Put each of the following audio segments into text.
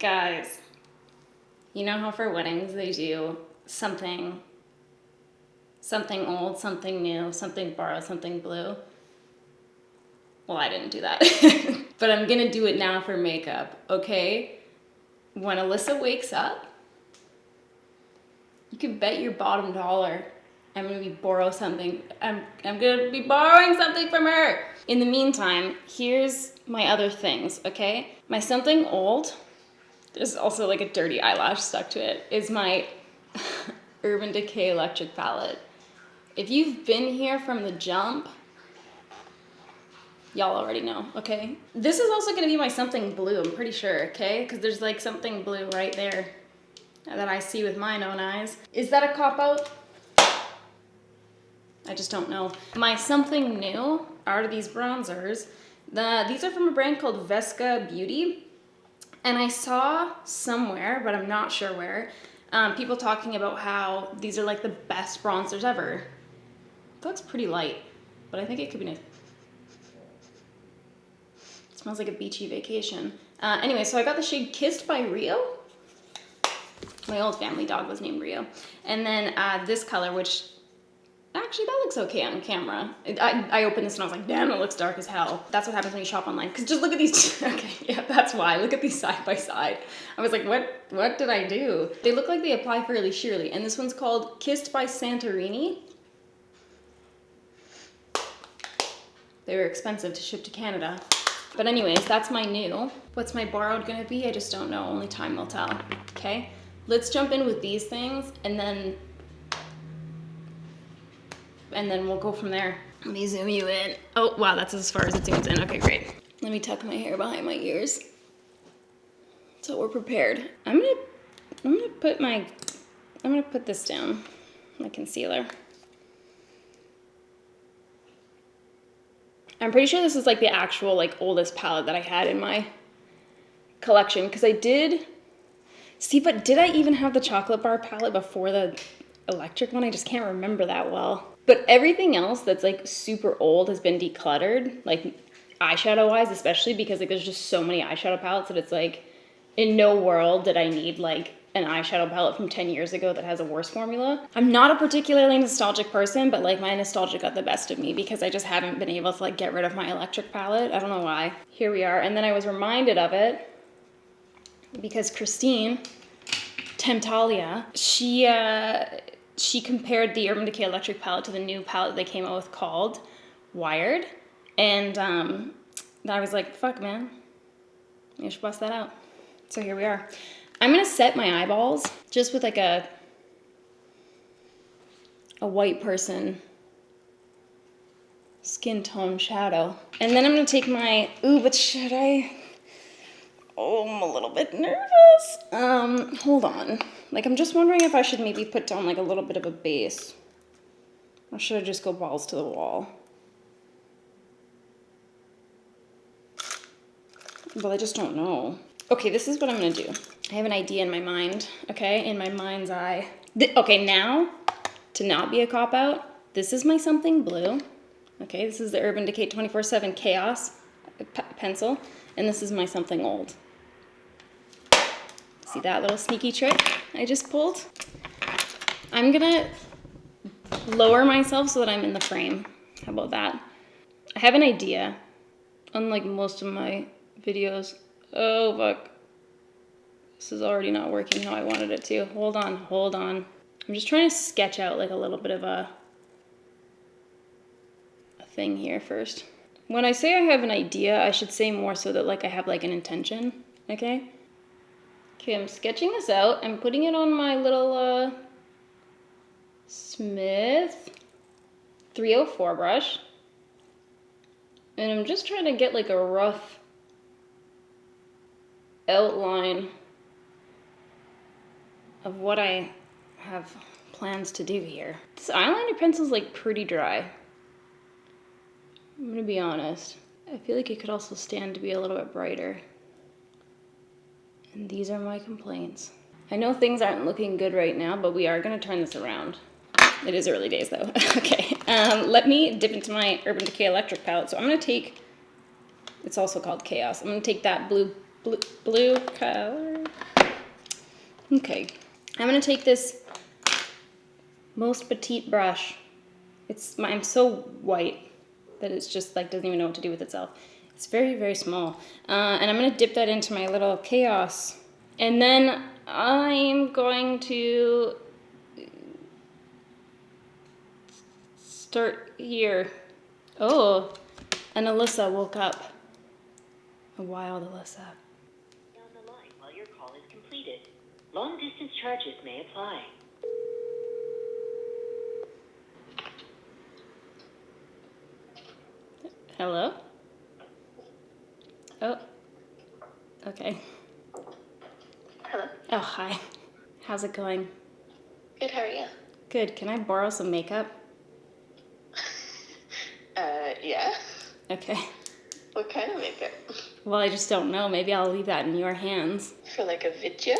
Guys, you know how for weddings they do something old, something new, something borrowed, something blue? Well, I didn't do that. But I'm gonna do it now for makeup, okay? When Alyssa wakes up, you can bet your bottom dollar I'm gonna be borrowing something from her. In the meantime, here's my other things, okay? My something old, there's also like a dirty eyelash stuck to it, is my Urban Decay electric palette. If you've been here from the jump, y'all already know, okay? This is also gonna be my something blue, I'm pretty sure, okay? Because there's like something blue right there that I see with my own eyes. Is that a cop-out? I just don't know. My something new are these bronzers. These are from a brand called Vesca Beauty. And I saw somewhere, but I'm not sure where, people talking about how these are like the best bronzers ever. It looks pretty light, but I think it could be nice. It smells like a beachy vacation. Anyway, so I got the shade Kissed by Rio. My old family dog was named Rio. And then this color, which actually that looks okay on camera. I opened this and I was like, damn, it looks dark as hell. That's what happens when you shop online. Because just look at these. Okay, yeah, that's why. Look at these side by side. I was like, what did I do? They look like they apply fairly sheerly. And this one's called Kissed by Santorini. They were expensive to ship to Canada. But anyways, that's my new. What's my borrowed gonna be? I just don't know. Only time will tell. Okay? Let's jump in with these things and then we'll go from there. Let me zoom you in. Oh, wow, that's as far as it zooms in. Okay, great. Let me tuck my hair behind my ears so we're prepared. I'm gonna put this down, my concealer. I'm pretty sure this is like the actual like oldest palette that I had in my collection because I did see, but did I even have the chocolate bar palette before the electric one? I just can't remember that well. But everything else that's like super old has been decluttered, like eyeshadow wise, especially because like there's just so many eyeshadow palettes that it's like in no world did I need like an eyeshadow palette from 10 years ago that has a worse formula. I'm not a particularly nostalgic person, but like my nostalgia got the best of me because I just haven't been able to like get rid of my electric palette. I don't know why. Here we are. And then I was reminded of it because Christine Temptalia, she compared the Urban Decay electric palette to the new palette they came out with called Wired. And I was like, fuck, man. You should bust that out. So here we are. I'm going to set my eyeballs just with like a white person skin tone shadow. And then I'm going to take my, but should I? Oh, I'm a little bit nervous. Hold on. Like, I'm just wondering if I should maybe put down like a little bit of a base. Or should I just go balls to the wall? Well, I just don't know. Okay, this is what I'm gonna do. I have an idea in my mind, okay? In my mind's eye. Okay, now, to not be a cop-out, this is my something blue. Okay, this is the Urban Decay 24/7 Chaos pencil. And this is my something old. See that little sneaky trick I just pulled? I'm gonna lower myself so that I'm in the frame. How about that? I have an idea, unlike most of my videos. Oh, fuck. This is already not working how I wanted it to. Hold on. I'm just trying to sketch out like a little bit of a thing here first. When I say I have an idea, I should say more so that like I have like an intention, okay? Okay, I'm sketching this out. I'm putting it on my little Smith 304 brush. And I'm just trying to get like a rough outline of what I have plans to do here. This eyeliner pencil's like pretty dry. I'm gonna be honest. I feel like it could also stand to be a little bit brighter. And these are my complaints. I know things aren't looking good right now, but we are gonna turn this around. It is early days though. Okay, let me dip into my Urban Decay electric palette. So I'm gonna take, it's also called Chaos. I'm gonna take that blue blue color. Okay, I'm gonna take this most petite brush. I'm so white that it's just like doesn't even know what to do with itself. It's very, very small. And I'm gonna dip that into my little chaos. And then I'm going to start here. Oh, and Alyssa woke up. A wild Alyssa. On the line while your call is completed. Long distance charges may apply. Hello? Oh, okay. Hello. Oh, hi. How's it going? Good, how are you? Good. Can I borrow some makeup? Yeah? Okay. What kind of makeup? Well, I just don't know. Maybe I'll leave that in your hands. For like a vidya?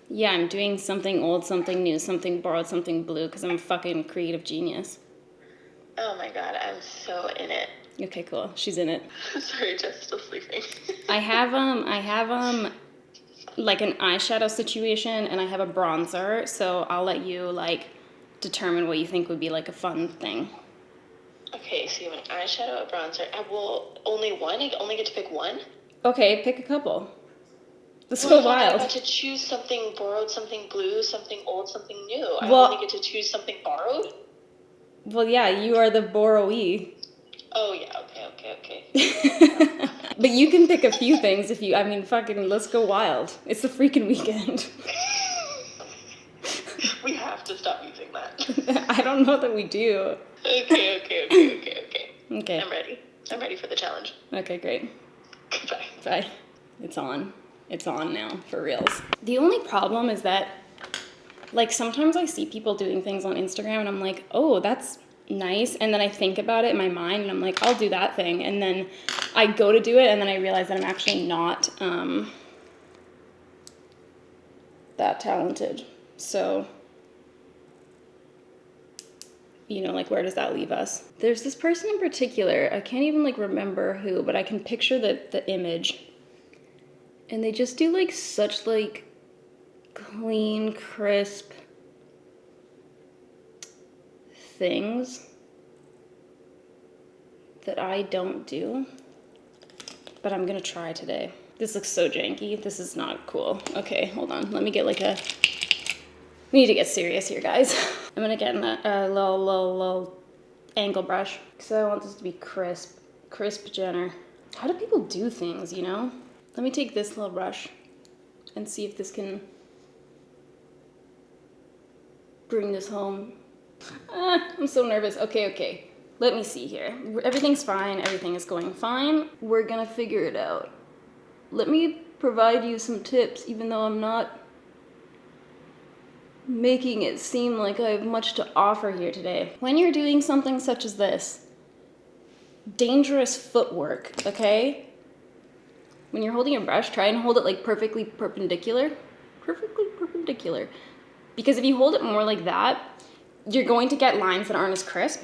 Yeah, I'm doing something old, something new, something borrowed, something blue, because I'm a fucking creative genius. Oh my god, I'm so in it. Okay, cool. She's in it. Sorry, Jeff's still sleeping. I have like an eyeshadow situation, and I have a bronzer, so I'll let you, like, determine what you think would be, like, a fun thing. Okay, so you have an eyeshadow, a bronzer. I will only one? I only get to pick one? Okay, pick a couple. Let's Well, go wild. I got to choose something borrowed, something blue, something old, something new. I Well- only get to choose something borrowed? Well, yeah, you are the borrowee. Oh, yeah, okay. But you can pick a few things if you, I mean, fucking, let's go wild. It's the freaking weekend. We have to stop using that. I don't know that we do. Okay. Okay. I'm ready for the challenge. Okay, great. Goodbye. Bye. It's on. It's on now, for reals. The only problem is that, like, sometimes I see people doing things on Instagram and I'm like, oh, that's nice. And then I think about it in my mind and I'm like, I'll do that thing. And then I go to do it and then I realize that I'm actually not that talented. So, you know, like, where does that leave us? There's this person in particular, I can't even, like, remember who, but I can picture the image. And they just do, like, such, like, clean, crisp things that I don't do. But I'm gonna try today. This looks so janky. This is not cool. Okay, hold on. Let me get, like, we need to get serious here, guys. I'm gonna get in a little angle brush because I want this to be crisp Jenner. How do people do things, you know? Let me take this little brush and see if this can bring this home. I'm so nervous. Okay. Let me see here. Everything's fine. Everything is going fine. We're gonna figure it out. Let me provide you some tips, even though I'm not making it seem like I have much to offer here today. When you're doing something such as this, dangerous footwork, okay? When you're holding a brush, try and hold it like perfectly perpendicular. Because if you hold it more like that, you're going to get lines that aren't as crisp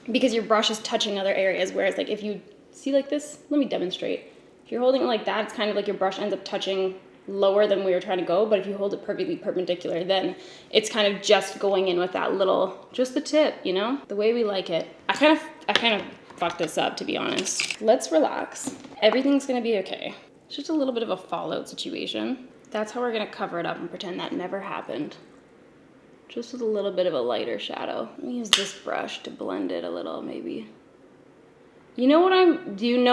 because your brush is touching other areas. Whereas, like, if you see like this, let me demonstrate. If you're holding it like that, it's kind of like your brush ends up touching lower than we were trying to go, but if you hold it perfectly perpendicular, then it's kind of just going in with that little, just the tip, you know? The way we like it. I kind of fucked this up, to be honest. Let's relax. Everything's gonna be okay. It's just a little bit of a fallout situation. That's how we're gonna cover it up and pretend that never happened. Just with a little bit of a lighter shadow. Let me use this brush to blend it a little, maybe. Do you know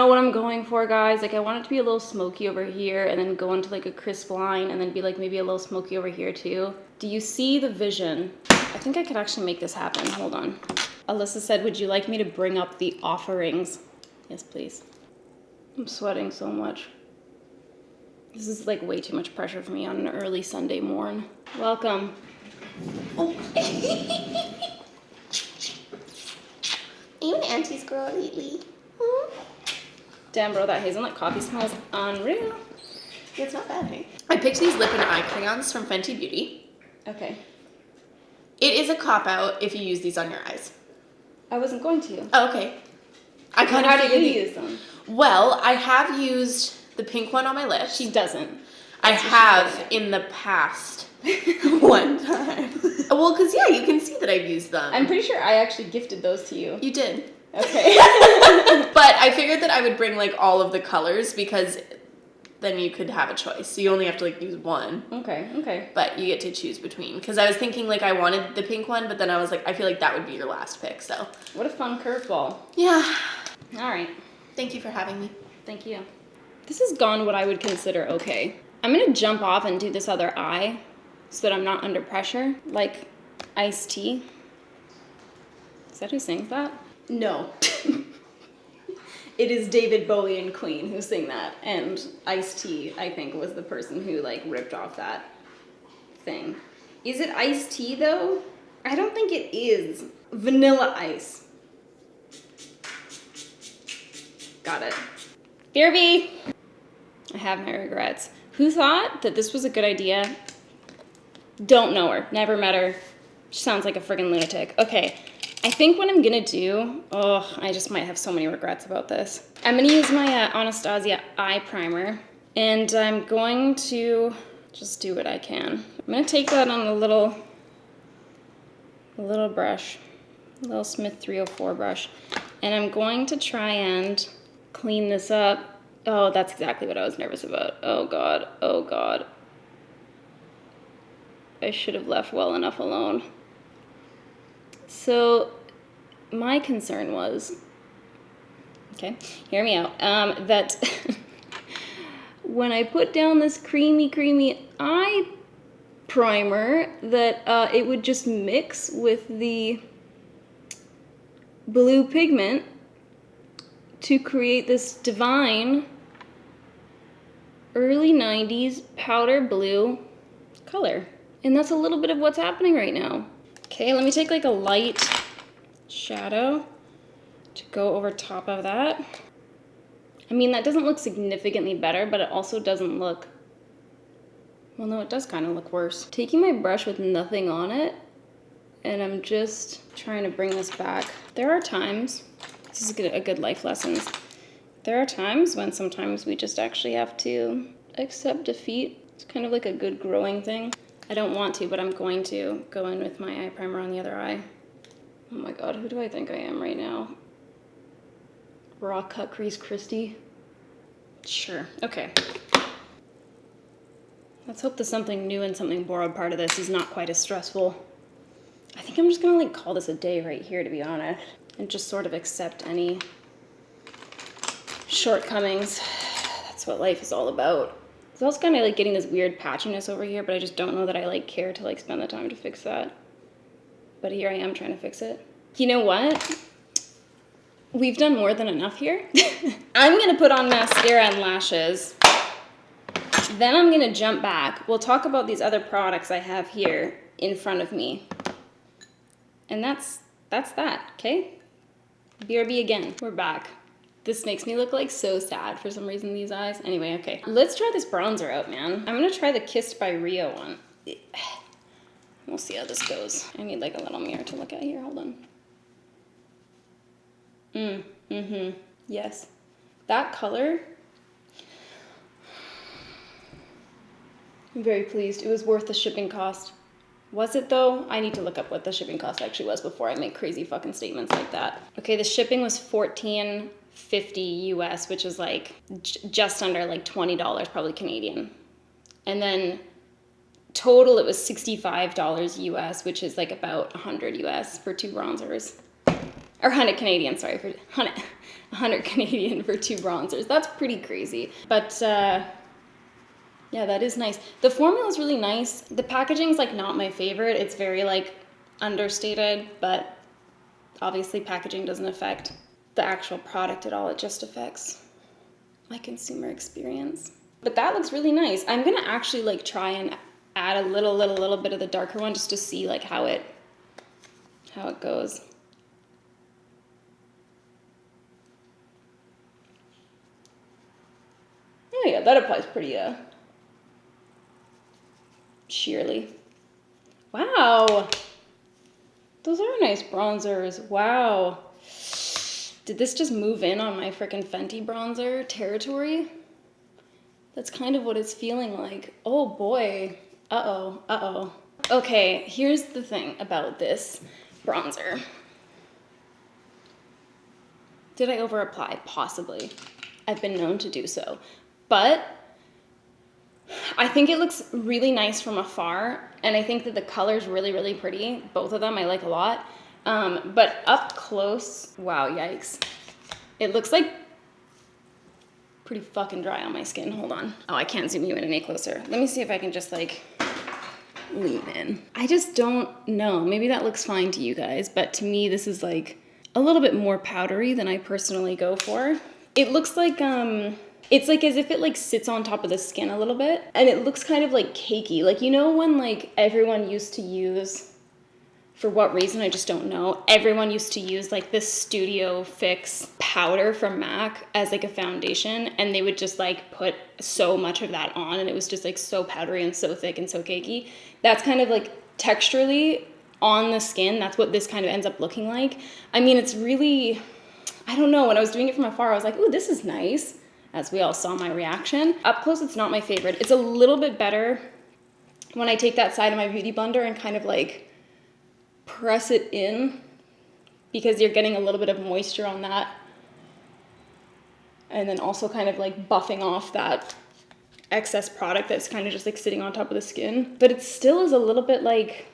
what I'm going for, guys? Like, I want it to be a little smoky over here and then go into like a crisp line and then be like maybe a little smoky over here too. Do you see the vision? I think I could actually make this happen. Hold on. Alyssa said, would you like me to bring up the offerings? Yes, please. I'm sweating so much. This is like way too much pressure for me on an early Sunday morn. Welcome. Oh. Are you an auntie's girl lately? Damn, bro, that hazelnut coffee smells unreal. Yeah, it's not bad, hey? I picked these lip and eye crayons from Fenty Beauty. Okay. It is a cop-out if you use these on your eyes. I wasn't going to. Oh, okay. I kind of How do you figured use them? Well, I have used the pink one on my lips. She doesn't. I have in the past one time. Well, because, yeah, you can see that I've used them. I'm pretty sure I actually gifted those to you. You did. Okay. But I figured that I would bring, like, all of the colors because then you could have a choice. So you only have to, like, use one. Okay. But you get to choose between. Because I was thinking, like, I wanted the pink one, but then I was like, I feel like that would be your last pick, so. What a fun curveball. Yeah. All right. Thank you for having me. Thank you. This has gone what I would consider okay. I'm going to jump off and do this other eye so that I'm not under pressure, like Ice-T. Is that who sings that? No. It is David Bowie and Queen who sing that, and Ice-T, I think, was the person who, like, ripped off that thing. Is it Ice-T, though? I don't think it is. Vanilla Ice. Got it. BRB! I have my regrets. Who thought that this was a good idea? Don't know her. Never met her. She sounds like a friggin' lunatic. Okay. I think what I'm gonna do, I just might have so many regrets about this. I'm gonna use my Anastasia eye primer, and I'm going to just do what I can. I'm gonna take that on a little brush, a little Smith 304 brush, and I'm going to try and clean this up. Oh, that's exactly what I was nervous about. Oh God. I should have left well enough alone. So my concern was, okay, hear me out, that when I put down this creamy eye primer, that it would just mix with the blue pigment to create this divine early 90s powder blue color. And that's a little bit of what's happening right now. Okay, let me take like a light shadow to go over top of that. I mean, that doesn't look significantly better, but it also doesn't look, well, no, it does kind of look worse. Taking my brush with nothing on it, and I'm just trying to bring this back. There are times, this is a good life lesson. There are times when sometimes we just actually have to accept defeat. It's kind of like a good growing thing. I don't want to, but I'm going to go in with my eye primer on the other eye. Oh my God, who do I think I am right now? Raw cut crease Christy? Sure, okay. Let's hope the something new and something borrowed part of this is not quite as stressful. I think I'm just gonna like call this a day right here, to be honest, and just sort of accept any shortcomings. That's what life is all about. It's also kind of like getting this weird patchiness over here, but I just don't know that I like care to like spend the time to fix that. But here I am trying to fix it. You know what? We've done more than enough here. I'm gonna put on mascara and lashes. Then I'm gonna jump back. We'll talk about these other products I have here in front of me. And that's that, okay? BRB again, we're back. This makes me look like so sad for some reason, these eyes. Anyway, okay. Let's try this bronzer out, man. I'm gonna try the Kissed by Rio one. We'll see how this goes. I need like a little mirror to look at here, hold on. Yes. That color, I'm very pleased. It was worth the shipping cost. Was it though? I need to look up what the shipping cost actually was before I make crazy fucking statements like that. Okay, the shipping was $14.50 US, which is like just under like $20 probably Canadian. And then total it was $65 US, which is like about 100 US for two bronzers. Or 100 Canadian, sorry, for 100 Canadian for two bronzers. That's pretty crazy. But yeah, that is nice. The formula is really nice. The packaging's like not my favorite. It's very like understated, but obviously packaging doesn't affect the actual product at all. It just affects my consumer experience. But that looks really nice. I'm gonna actually like try and add a little bit of the darker one just to see like how it goes. Oh yeah, that applies pretty sheerly. Wow. Those are nice bronzers. Wow. Did this just move in on my frickin' Fenty bronzer territory? That's kind of what it's feeling like. Oh boy. Uh-oh, uh-oh. Okay, here's the thing about this bronzer. Did I over apply? Possibly. I've been known to do so. But I think it looks really nice from afar, and I think that the color's really, really pretty. Both of them I like a lot. But up close, wow, yikes. It looks like pretty fucking dry on my skin. Hold on. Oh, I can't zoom you in any closer. Let me see if I can just like lean in. I just don't know. Maybe that looks fine to you guys, but to me this is like a little bit more powdery than I personally go for. It looks like it's like as if it like sits on top of the skin a little bit, and it looks kind of like cakey. Like, you know when like everyone used to use, for what reason I just don't know, everyone used to use like this Studio Fix powder from MAC as like a foundation, and they would just like put so much of that on, and it was just like so powdery and so thick and so cakey. That's kind of like texturally on the skin, that's what this kind of ends up looking like. I mean, it's really, I don't know, when I was doing it from afar I was like, ooh, this is nice, as we all saw my reaction. Up close it's not my favorite. It's a little bit better when I take that side of my beauty blender and kind of like press it in, because you're getting a little bit of moisture on that, and then also kind of like buffing off that excess product that's kind of just like sitting on top of the skin. But it still is a little bit like,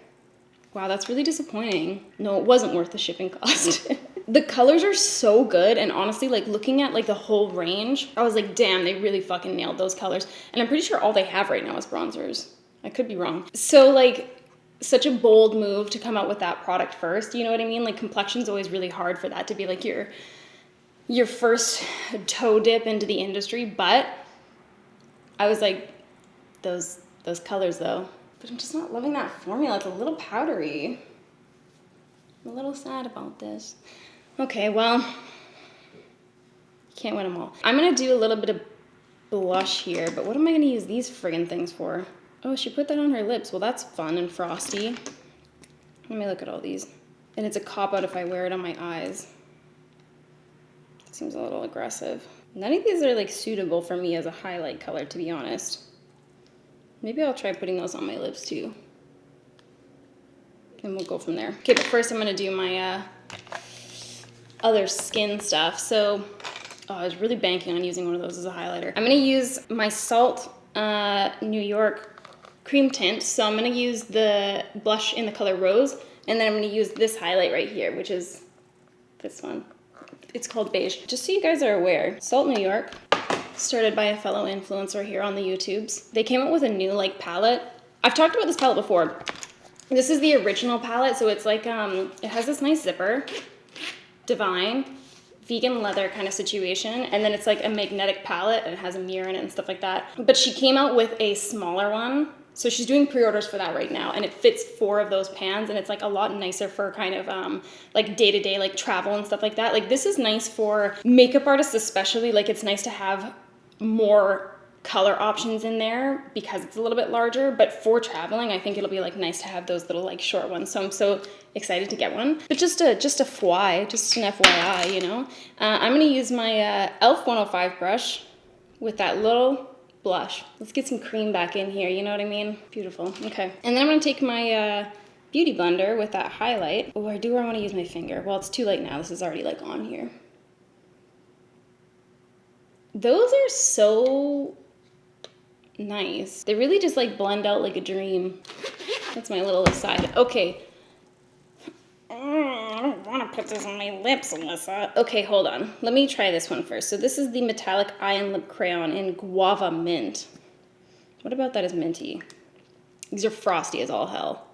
wow, that's really disappointing. No, it wasn't worth the shipping cost. The colors are so good, and honestly, like looking at like the whole range, I was like, damn, they really fucking nailed those colors. And I'm pretty sure all they have right now is bronzers. I could be wrong. So like, such a bold move to come out with that product first, you know what I mean? Like, complexion's always really hard for that to be like your first toe dip into the industry, but I was like, those colors though. But I'm just not loving that formula. It's a little powdery. I'm a little sad about this. Okay, well, can't win them all. I'm gonna do a little bit of blush here, but what am I gonna use these friggin' things for? Oh, she put that on her lips. Well, that's fun and frosty. Let me look at all these. And it's a cop-out if I wear it on my eyes. Seems a little aggressive. None of these are like suitable for me as a highlight color, to be honest. Maybe I'll try putting those on my lips too. And we'll go from there. Okay, but first I'm gonna do my other skin stuff. So, oh, I was really banking on using one of those as a highlighter. I'm gonna use my Salt New York cream tint. So I'm gonna use the blush in the color Rose, and then I'm gonna use this highlight right here, which is this one. It's called Beige. Just so you guys are aware, Salt New York, started by a fellow influencer here on the YouTubes. They came out with a new like palette. I've talked about this palette before. This is the original palette, so it's like, it has this nice zipper, divine, vegan leather kind of situation, and then it's like a magnetic palette, and it has a mirror in it and stuff like that. But she came out with a smaller one, so she's doing pre-orders for that right now, and it fits 4 of those pans, and it's like a lot nicer for kind of like day-to-day like travel and stuff like that. Like, this is nice for makeup artists especially. Like, it's nice to have more color options in there because it's a little bit larger, but for traveling I think it'll be like nice to have those little like short ones. So I'm so excited to get one. But just an FYI, you know. I'm gonna use my e.l.f. 105 brush with that little blush. Let's get some cream back in here, you know what I mean? Beautiful. Okay, and then I'm gonna take my beauty blender with that highlight. Oh, I want to use my finger. Well, it's too late now, this is already like on here. Those are so nice. They really just like blend out like a dream. That's my little aside. Okay. I don't want to put this on my lips, Alyssa. Okay, hold on. Let me try this one first. So this is the Metallic Eye and Lip Crayon in Guava Mint. What about that is minty? These are frosty as all hell.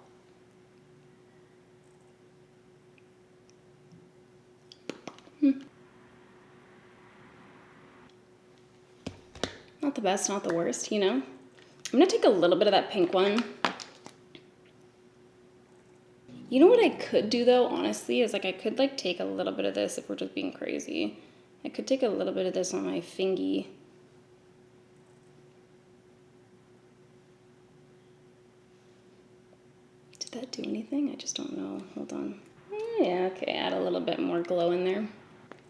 Not the best, not the worst, you know? I'm gonna take a little bit of that pink one. You know what I could do though, honestly, is like I could like take a little bit of this if we're just being crazy. I could take a little bit of this on my fingy. Did that do anything? I just don't know. Hold on. Oh, yeah, okay, add a little bit more glow in there.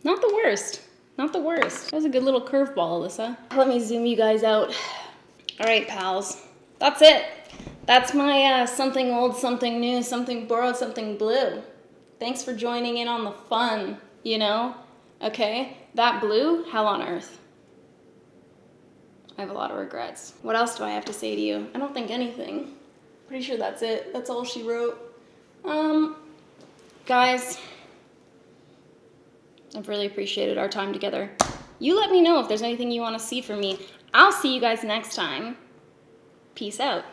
Not the worst. Not the worst. That was a good little curveball, Alyssa. Let me zoom you guys out. All right, pals. That's it. That's my something old, something new, something borrowed, something blue. Thanks for joining in on the fun, you know? Okay? That blue, hell on earth. I have a lot of regrets. What else do I have to say to you? I don't think anything. Pretty sure that's it. That's all she wrote. Guys, I've really appreciated our time together. You let me know if there's anything you want to see from me. I'll see you guys next time. Peace out.